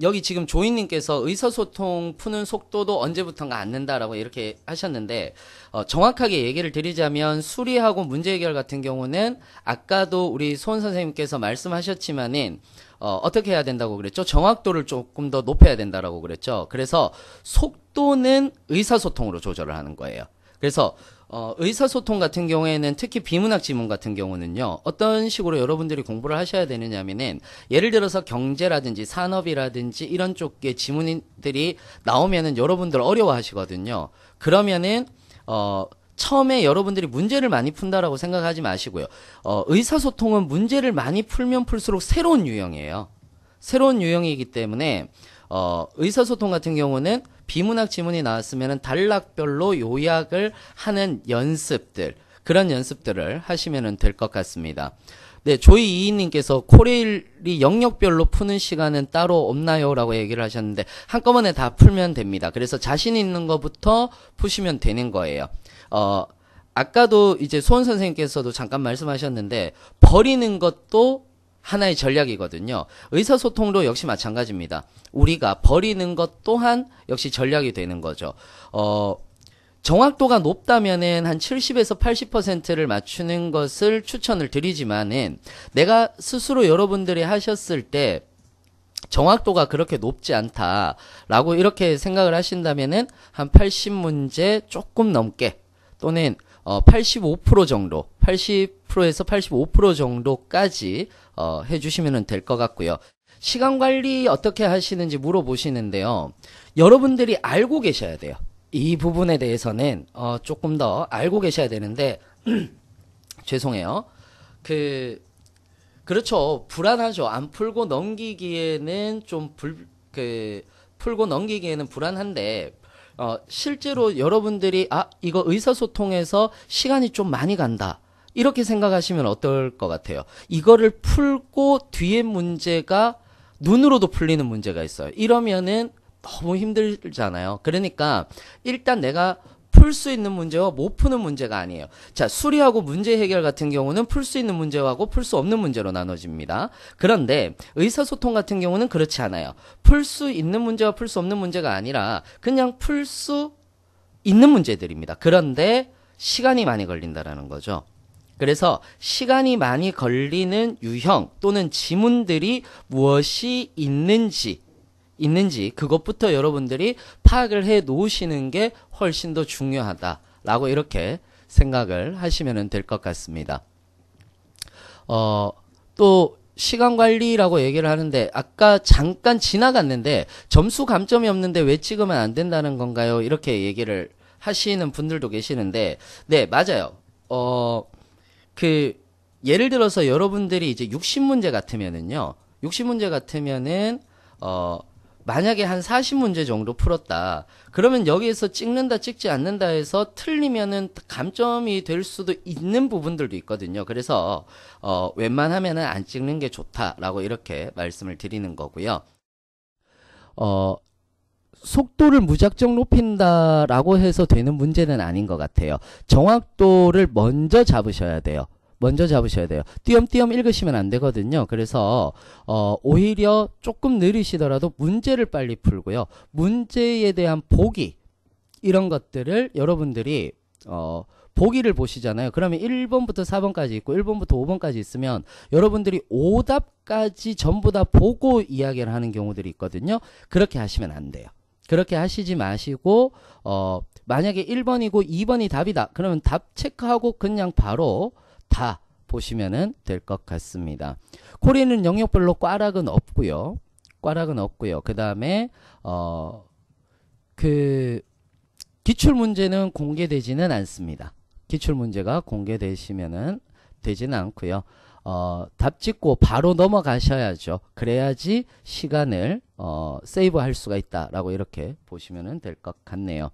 여기 지금 조이님께서 의사소통 푸는 속도도 언제부턴가 안 는다라고 이렇게 하셨는데, 정확하게 얘기를 드리자면 수리하고 문제 해결 같은 경우는 아까도 우리 소원 선생님께서 말씀하셨지만은, 어떻게 해야 된다고 그랬죠? 정확도를 조금 더 높여야 된다라고 그랬죠? 그래서 속도는 의사소통으로 조절을 하는 거예요. 그래서 의사소통 같은 경우에는 특히 비문학 지문 같은 경우는요, 어떤 식으로 여러분들이 공부를 하셔야 되느냐면은, 예를 들어서 경제라든지 산업이라든지 이런 쪽의 지문들이 나오면은 여러분들 어려워 하시거든요. 그러면은, 처음에 여러분들이 문제를 많이 푼다라고 생각하지 마시고요. 의사소통은 문제를 많이 풀면 풀수록 새로운 유형이에요. 새로운 유형이기 때문에, 의사소통 같은 경우는 비문학 지문이 나왔으면 단락별로 요약을 하는 연습들, 그런 연습들을 하시면 될 것 같습니다. 네, 조이 이인님께서 코레일이 영역별로 푸는 시간은 따로 없나요? 라고 얘기를 하셨는데, 한꺼번에 다 풀면 됩니다. 그래서 자신 있는 것부터 푸시면 되는 거예요. 아까도 이제 소원 선생님께서도 잠깐 말씀하셨는데, 버리는 것도 하나의 전략이거든요. 의사소통도 역시 마찬가지입니다. 우리가 버리는 것 또한 역시 전략이 되는 거죠. 정확도가 높다면은 한 70에서 80%를 맞추는 것을 추천을 드리지만은, 내가 스스로 여러분들이 하셨을 때 정확도가 그렇게 높지 않다라고 이렇게 생각을 하신다면은 한 80문제 조금 넘게, 또는 85% 정도, 80%에서 85% 정도까지 해주시면 될 것 같고요. 시간 관리 어떻게 하시는지 물어보시는데요. 여러분들이 알고 계셔야 돼요. 이 부분에 대해서는 조금 더 알고 계셔야 되는데 죄송해요. 그렇죠. 불안하죠. 안 풀고 넘기기에는 풀고 넘기기에는 불안한데, 실제로 여러분들이, 이거 의사소통에서 시간이 좀 많이 간다, 이렇게 생각하시면 어떨 것 같아요? 이거를 풀고 뒤에 문제가 눈으로도 풀리는 문제가 있어요. 이러면은 너무 힘들잖아요. 그러니까 일단 내가 풀 수 있는 문제와 못 푸는 문제가 아니에요. 자, 수리하고 문제 해결 같은 경우는 풀 수 있는 문제하고 풀 수 없는 문제로 나눠집니다. 그런데 의사소통 같은 경우는 그렇지 않아요. 풀 수 있는 문제와 풀 수 없는 문제가 아니라 그냥 풀 수 있는 문제들입니다. 그런데 시간이 많이 걸린다라는 거죠. 그래서 시간이 많이 걸리는 유형 또는 지문들이 무엇이 있는지 그것부터 여러분들이 파악을 해 놓으시는 게 훨씬 더 중요하다라고 이렇게 생각을 하시면 될 것 같습니다. 또 시간 관리라고 얘기를 하는데, 아까 잠깐 지나갔는데 점수 감점이 없는데 왜 찍으면 안 된다는 건가요? 이렇게 얘기를 하시는 분들도 계시는데, 네, 맞아요. 예를 들어서 여러분들이 이제 60문제 같으면은요, 60문제 같으면은, 만약에 한 40문제 정도 풀었다. 그러면 여기에서 찍는다, 찍지 않는다 해서 틀리면은 감점이 될 수도 있는 부분들도 있거든요. 그래서, 웬만하면은 안 찍는 게 좋다라고 이렇게 말씀을 드리는 거고요. 속도를 무작정 높인다라고 해서 되는 문제는 아닌 것 같아요. 정확도를 먼저 잡으셔야 돼요. 먼저 잡으셔야 돼요. 띄엄띄엄 읽으시면 안 되거든요. 그래서 오히려 조금 느리시더라도 문제를 빨리 풀고요. 문제에 대한 보기, 이런 것들을 여러분들이 보기를 보시잖아요. 그러면 1번부터 4번까지 있고 1번부터 5번까지 있으면 여러분들이 오답까지 전부 다 보고 이야기를 하는 경우들이 있거든요. 그렇게 하시면 안 돼요. 그렇게 하시지 마시고, 만약에 1번이고 2번이 답이다, 그러면 답 체크하고 그냥 바로 다 보시면 될 것 같습니다. 코리는 영역별로 꽈락은 없고요. 꽈락은 없고요. 그 다음에 기출문제는 공개되지는 않습니다. 기출문제가 공개되시면은 되지는 않고요. 답 찍고 바로 넘어가셔야죠. 그래야지 시간을 세이브할 수가 있다라고 이렇게 보시면 될 것 같네요.